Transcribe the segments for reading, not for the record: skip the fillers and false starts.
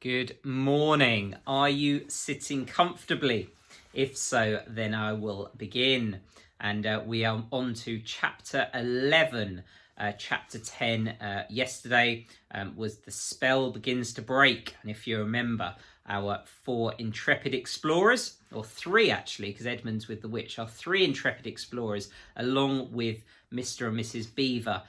Good morning. Are you sitting comfortably? If so, then I will begin. And we are on to chapter 11. Chapter 10 yesterday was the spell begins to break. And if you remember, our four intrepid explorers, or three actually, because Edmund's with the witch, our three intrepid explorers, along with Mr. and Mrs. Beaver,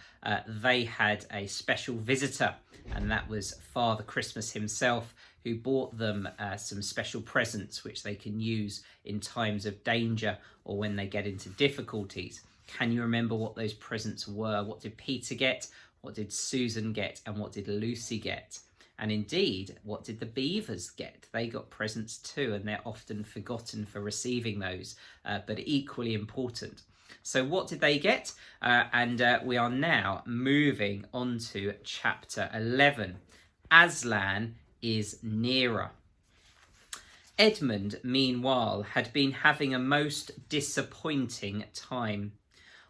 they had a special visitor, and that was Father Christmas himself, who bought them some special presents which they can use in times of danger or when they get into difficulties. Can you remember what those presents were? What did Peter get? What did Susan get? And what did Lucy get? And indeed, what did the Beavers get? They got presents too, and they're often forgotten for receiving those, but equally important. So what did they get? We are now moving on to chapter 11. Aslan is nearer. Edmund, meanwhile, had been having a most disappointing time.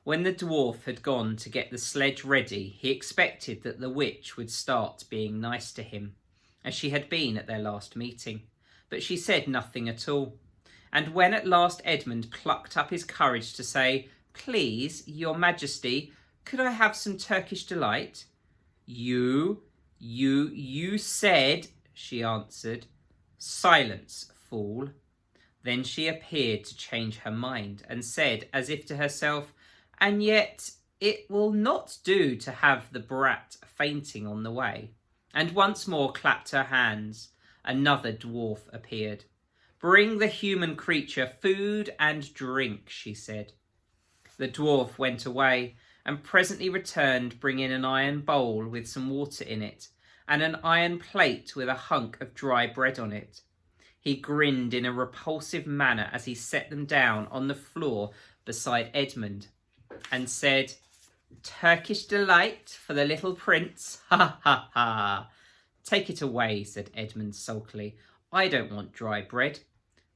When the dwarf had gone to get the sledge ready, he expected that the witch would start being nice to him, as she had been at their last meeting. But she said nothing at all. And when at last Edmund plucked up his courage to say, "Please, your majesty, could I have some Turkish delight?" You said, she answered. "Silence, fool." Then she appeared to change her mind and said, as if to herself, "And yet it will not do to have the brat fainting on the way," and once more clapped her hands. Another dwarf appeared. "Bring the human creature food and drink," she said. The dwarf went away and presently returned, bringing an iron bowl with some water in it and an iron plate with a hunk of dry bread on it. He grinned in a repulsive manner as he set them down on the floor beside Edmund and said, "Turkish delight for the little prince, ha ha ha." "Take it away," said Edmund sulkily. "I don't want dry bread."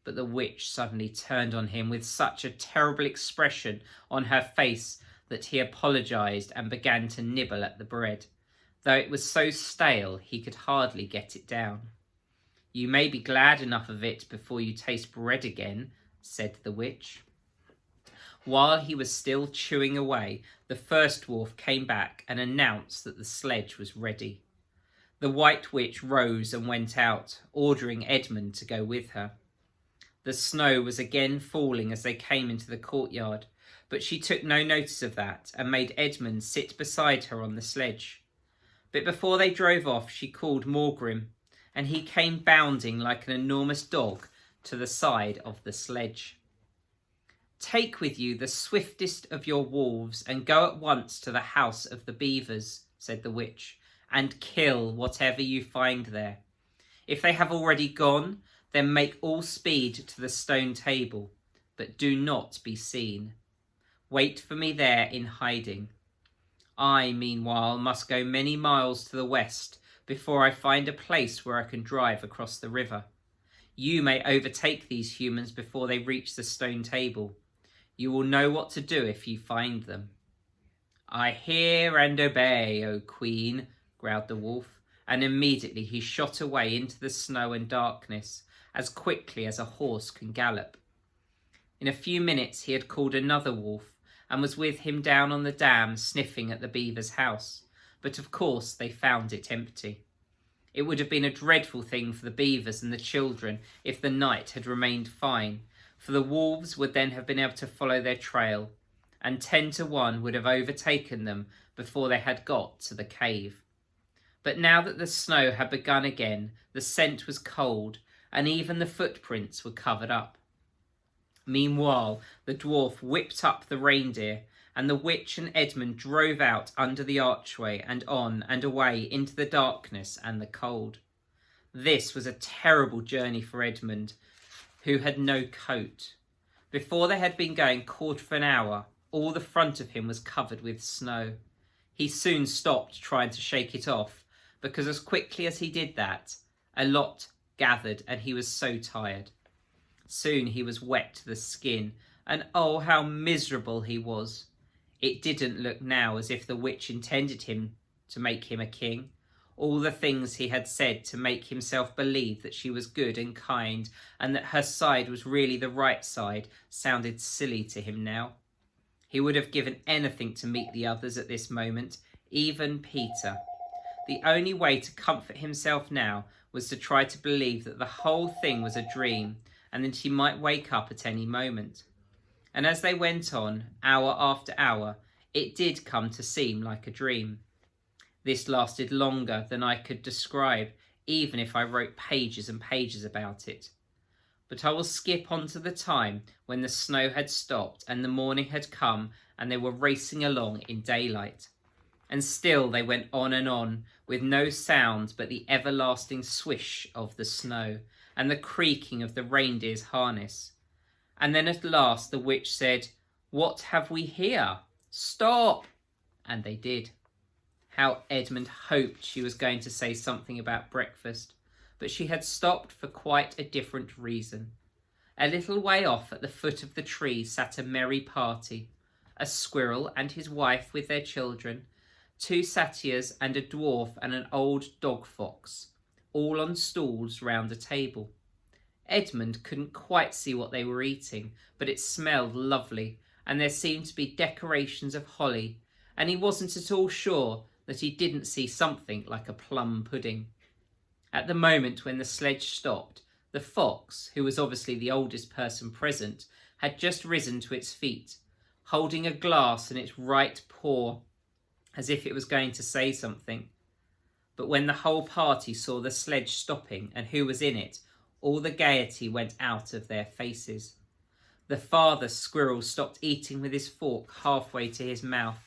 But the witch suddenly turned on him with such a terrible expression on her face that he apologised and began to nibble at the bread, though it was so stale he could hardly get it down. "You may be glad enough of it before you taste bread again," said the witch. While he was still chewing away, the first dwarf came back and announced that the sledge was ready. The White Witch rose and went out, ordering Edmund to go with her. The snow was again falling as they came into the courtyard, but she took no notice of that and made Edmund sit beside her on the sledge. But before they drove off, she called Morgrim, and he came bounding like an enormous dog to the side of the sledge. "Take with you the swiftest of your wolves and go at once to the house of the Beavers," said the witch, "and kill whatever you find there. If they have already gone, then make all speed to the stone table, but do not be seen. Wait for me there in hiding. I, meanwhile, must go many miles to the west before I find a place where I can drive across the river. You may overtake these humans before they reach the stone table. You will know what to do if you find them." "I hear and obey, O Queen," growled the wolf, and immediately he shot away into the snow and darkness as quickly as a horse can gallop. In a few minutes he had called another wolf and was with him down on the dam sniffing at the beaver's house, but of course they found it empty. It would have been a dreadful thing for the beavers and the children if the night had remained fine, for the wolves would then have been able to follow their trail, and 10 to 1 would have overtaken them before they had got to the cave. But now that the snow had begun again, the scent was cold, and even the footprints were covered up. Meanwhile, the dwarf whipped up the reindeer, and the witch and Edmund drove out under the archway and on and away into the darkness and the cold. This was a terrible journey for Edmund, who had no coat. Before they had been going 1/4 of an hour, all the front of him was covered with snow. He soon stopped trying to shake it off, because as quickly as he did that, a lot gathered and he was so tired. Soon he was wet to the skin, and oh, how miserable he was. It didn't look now as if the witch intended him to make him a king, All the things he had said to make himself believe that she was good and kind and that her side was really the right side sounded silly to him now. He would have given anything to meet the others at this moment, even Peter. The only way to comfort himself now was to try to believe that the whole thing was a dream and that he might wake up at any moment. And as they went on, hour after hour, it did come to seem like a dream. This lasted longer than I could describe, even if I wrote pages and pages about it. But I will skip on to the time when the snow had stopped and the morning had come and they were racing along in daylight. And still they went on, with no sound but the everlasting swish of the snow and the creaking of the reindeer's harness. And then at last the witch said, "What have we here? Stop!" And they did. How Edmund hoped she was going to say something about breakfast, but she had stopped for quite a different reason. A little way off at the foot of the tree sat a merry party, a squirrel and his wife with their children, 2 satyrs and a dwarf and an old dog fox, all on stools round a table. Edmund couldn't quite see what they were eating, but it smelled lovely, and there seemed to be decorations of holly, and he wasn't at all sure that he didn't see something like a plum pudding. At the moment when the sledge stopped, the fox, who was obviously the oldest person present, had just risen to its feet, holding a glass in its right paw, as if it was going to say something. But when the whole party saw the sledge stopping and who was in it, all the gaiety went out of their faces. The father squirrel stopped eating with his fork halfway to his mouth,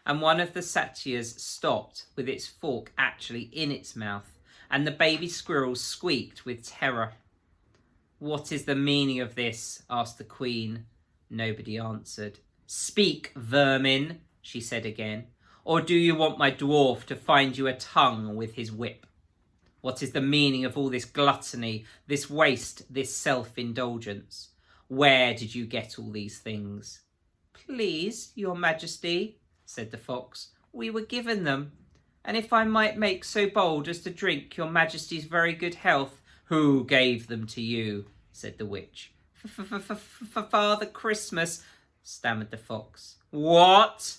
and one of the satyrs stopped with its fork actually in its mouth, and the baby squirrel squeaked with terror. "What is the meaning of this?" asked the queen. Nobody answered. "Speak, vermin," she said again, "or do you want my dwarf to find you a tongue with his whip? What is the meaning of all this gluttony, this waste, this self-indulgence? Where did you get all these things?" "Please, your majesty," said the fox, "we were given them. And if I might make so bold as to drink your majesty's very good health—" "Who gave them to you?" said the witch. Father Christmas," stammered the fox. "What?"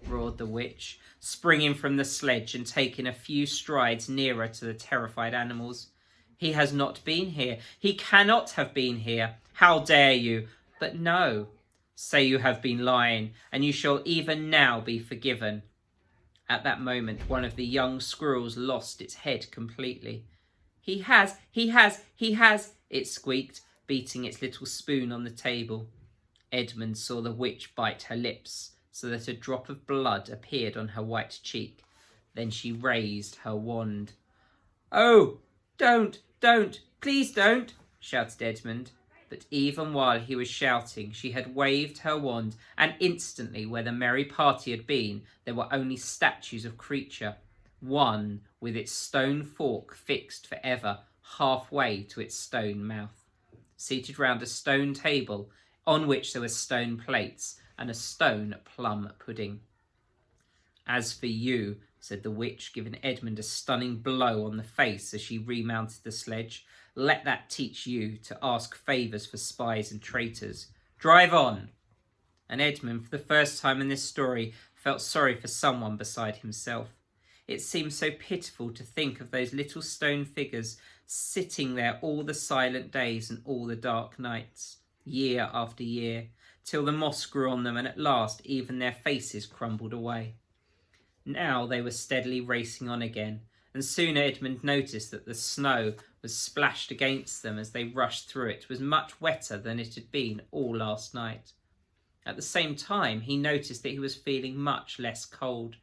roared the witch, springing from the sledge and taking a few strides nearer to the terrified animals. "He has not been here. He cannot have been here. How dare you? But no. Say you have been lying, and you shall even now be forgiven." At that moment, one of the young squirrels lost its head completely. He has, it squeaked, beating its little spoon on the table. Edmund saw the witch bite her lips, so that a drop of blood appeared on her white cheek. Then she raised her wand. "Oh, don't, please don't," shouted Edmund. But even while he was shouting, she had waved her wand, and instantly, where the merry party had been, there were only statues of creature, one with its stone fork fixed forever halfway to its stone mouth, seated round a stone table on which there were stone plates and a stone plum pudding. "As for you," said the witch, giving Edmund a stunning blow on the face as she remounted the sledge, "let that teach you to ask favours for spies and traitors. Drive on!" And Edmund, for the first time in this story, felt sorry for someone beside himself. It seemed so pitiful to think of those little stone figures sitting there all the silent days and all the dark nights, year after year, till the moss grew on them and at last even their faces crumbled away. Now they were steadily racing on again, and soon Edmund noticed that the snow was splashed against them as they rushed through it was much wetter than it had been all last night. At the same time, he noticed that he was feeling much less cold.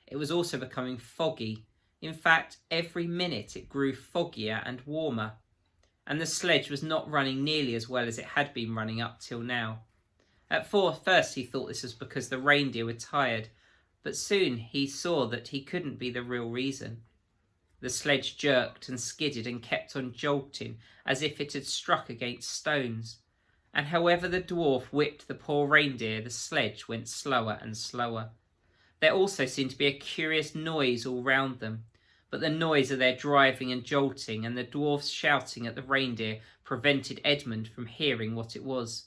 It was also becoming foggy. In fact, every minute it grew foggier and warmer, and the sledge was not running nearly as well as it had been running up till now. At first he thought this was because the reindeer were tired, but soon he saw that he couldn't be the real reason. The sledge jerked and skidded and kept on jolting as if it had struck against stones, and however the dwarf whipped the poor reindeer, the sledge went slower and slower. There also seemed to be a curious noise all round them, but the noise of their driving and jolting and the dwarfs shouting at the reindeer prevented Edmund from hearing what it was,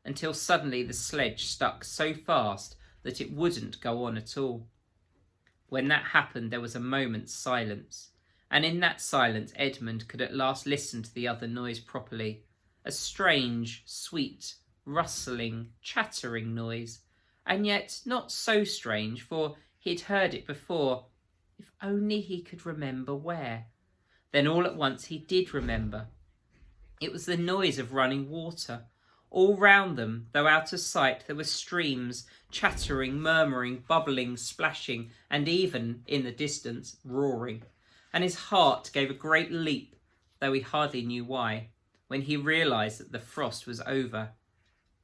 until suddenly the sledge stuck so fast that it wouldn't go on at all. When that happened, there was a moment's silence, and in that silence Edmund could at last listen to the other noise properly, a strange, sweet, rustling, chattering noise, and yet not so strange, for he'd heard it before, if only he could remember where. Then all at once he did remember. It was the noise of running water. All round them, though out of sight, there were streams, chattering, murmuring, bubbling, splashing, and even, in the distance, roaring. And his heart gave a great leap, though he hardly knew why, when he realised that the frost was over.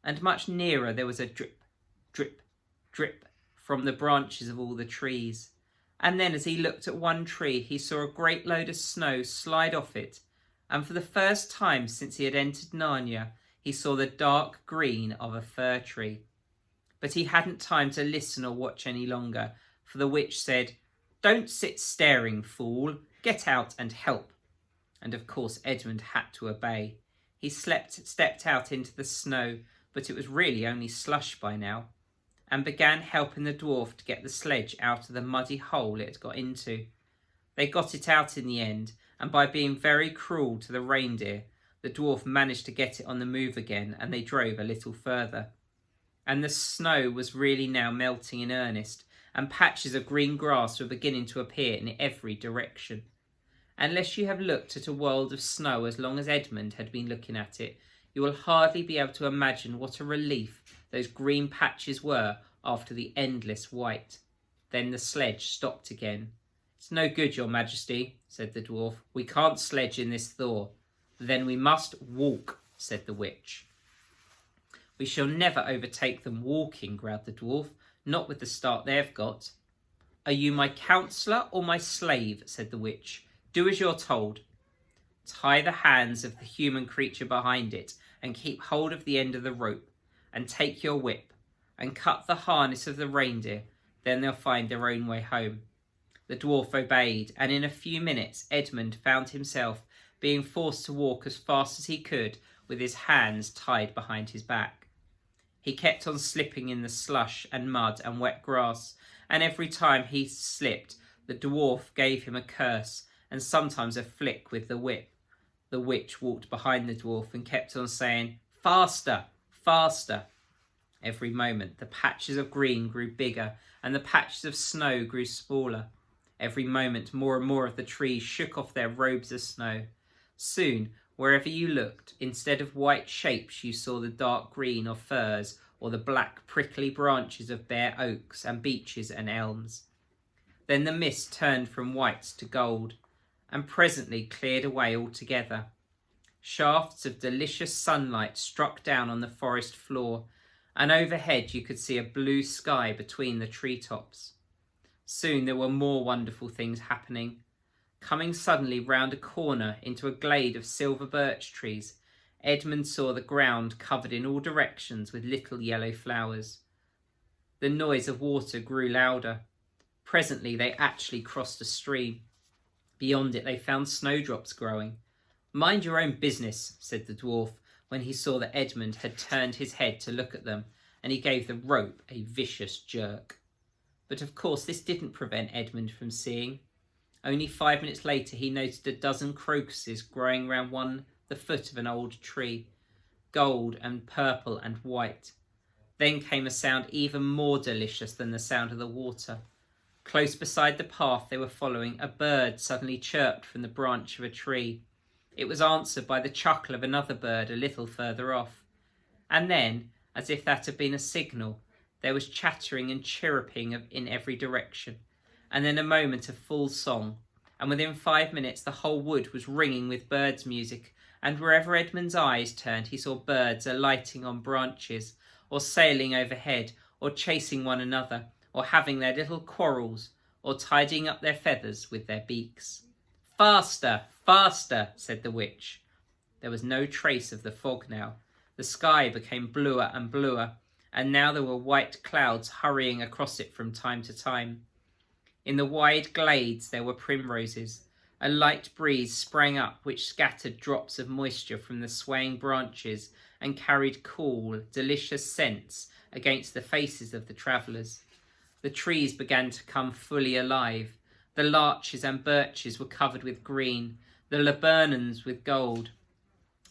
And much nearer there was a drip, drip, drip from the branches of all the trees. And then as he looked at one tree, he saw a great load of snow slide off it, and for the first time since he had entered Narnia, he saw the dark green of a fir tree. But he hadn't time to listen or watch any longer, for the witch said, "Don't sit staring, fool. Get out and help." And of course Edmund had to obey. He stepped out into the snow, but it was really only slush by now, and began helping the dwarf to get the sledge out of the muddy hole it had got into. They got it out in the end, and by being very cruel to the reindeer, the dwarf managed to get it on the move again, and they drove a little further. And the snow was really now melting in earnest, and patches of green grass were beginning to appear in every direction. Unless you have looked at a world of snow as long as Edmund had been looking at it, you will hardly be able to imagine what a relief those green patches were after the endless white. Then the sledge stopped again. "It's no good, your majesty," said the dwarf. "We can't sledge in this thaw." "Then we must walk," said the witch. "We shall never overtake them walking," growled the dwarf, "not with the start they've got." "Are you my counsellor or my slave?" said the witch. "Do as you're told." "Tie the hands of the human creature behind it, and keep hold of the end of the rope, and take your whip, and cut the harness of the reindeer, then they'll find their own way home." The dwarf obeyed, and in a few minutes Edmund found himself being forced to walk as fast as he could with his hands tied behind his back. He kept on slipping in the slush and mud and wet grass, and every time he slipped, the dwarf gave him a curse and sometimes a flick with the whip. The witch walked behind the dwarf and kept on saying, "Faster, faster." Every moment the patches of green grew bigger and the patches of snow grew smaller. Every moment more and more of the trees shook off their robes of snow. Soon, wherever you looked, instead of white shapes you saw the dark green of firs or the black prickly branches of bare oaks and beeches and elms. Then the mist turned from white to gold, and presently cleared away altogether. Shafts of delicious sunlight struck down on the forest floor, and overhead you could see a blue sky between the treetops. Soon there were more wonderful things happening. Coming suddenly round a corner into a glade of silver birch trees, Edmund saw the ground covered in all directions with little yellow flowers. The noise of water grew louder. Presently they actually crossed a stream. Beyond it they found snowdrops growing. "Mind your own business," said the dwarf, when he saw that Edmund had turned his head to look at them, and he gave the rope a vicious jerk. But of course this didn't prevent Edmund from seeing. Only 5 minutes later he noted a dozen crocuses growing round the foot of an old tree, gold and purple and white. Then came a sound even more delicious than the sound of the water. Close beside the path they were following, a bird suddenly chirped from the branch of a tree. It was answered by the chuckle of another bird a little further off. And then, as if that had been a signal, there was chattering and chirruping in every direction, and then a moment of full song, and within 5 minutes the whole wood was ringing with birds' music, and wherever Edmund's eyes turned he saw birds alighting on branches, or sailing overhead, or chasing one another, or having their little quarrels, or tidying up their feathers with their beaks. "Faster, faster," said the witch. There was no trace of the fog now. The sky became bluer and bluer, and now there were white clouds hurrying across it from time to time. In the wide glades there were primroses. A light breeze sprang up which scattered drops of moisture from the swaying branches and carried cool, delicious scents against the faces of the travellers. The trees began to come fully alive. The larches and birches were covered with green, the laburnums with gold.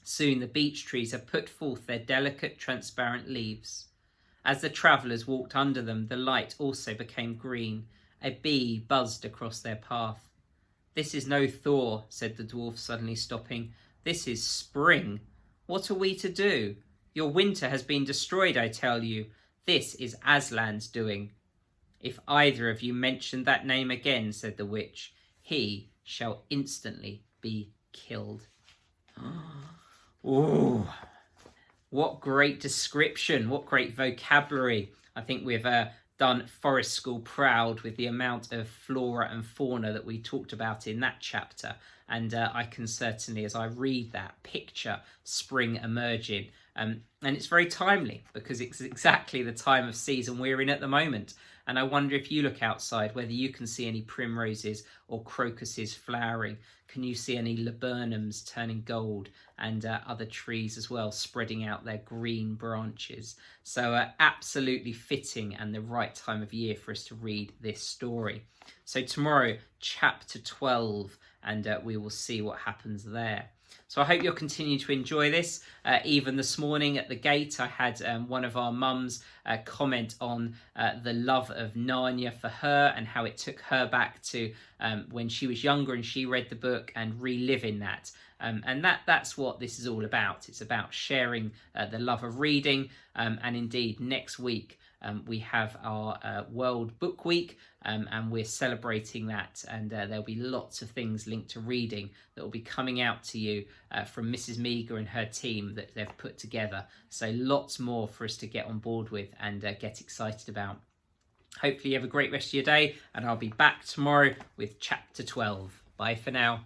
Soon the beech trees had put forth their delicate, transparent leaves. As the travellers walked under them, the light also became green. A bee buzzed across their path. "This is no thaw," said the dwarf, suddenly stopping. "This is spring. What are we to do? Your winter has been destroyed, I tell you. This is Aslan's doing." "If either of you mention that name again," said the witch, "he shall instantly be killed." Ooh, what great description, what great vocabulary. I think we've done Forest School proud with the amount of flora and fauna that we talked about in that chapter. And I can certainly, as I read that, picture spring emerging. And it's very timely because it's exactly the time of season we're in at the moment. And I wonder if you look outside, whether you can see any primroses or crocuses flowering. Can you see any laburnums turning gold and other trees as well spreading out their green branches? So absolutely fitting and the right time of year for us to read this story. So tomorrow, chapter 12, and we will see what happens there. So I hope you'll continue to enjoy this. Even this morning at the gate, I had one of our mums comment on the love of Narnia for her and how it took her back to when she was younger and she read the book and reliving that. And that's what this is all about. It's about sharing the love of reading. And indeed, next week, we have our World Book Week, and we're celebrating that, and there'll be lots of things linked to reading that will be coming out to you from Mrs. Meager and her team that they've put together. So lots more for us to get on board with and get excited about. Hopefully you have a great rest of your day, and I'll be back tomorrow with chapter 12. Bye for now.